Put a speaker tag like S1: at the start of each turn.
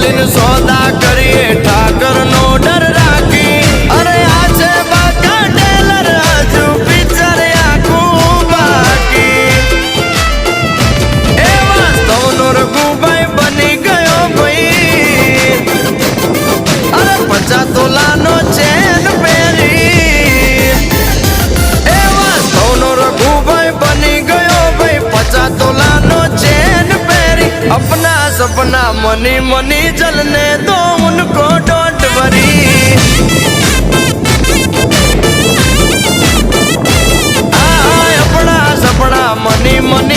S1: बोलीने सौदा करिए ठाकर नो डर राखी अरे आछे बाका टेलर आजू पिक्चर आखू बाकी ए वास्तव नो रघुभाई बनी गयो भाई अरे 50 तोला नो चेन पेरी ए वास्तव नो रघुभाई बनी गयो भाई 50 तोला नो चेन पेरी अपना सपना मनी मनी जलने दो उनको डोंट वरी अपना सपना मनी मनी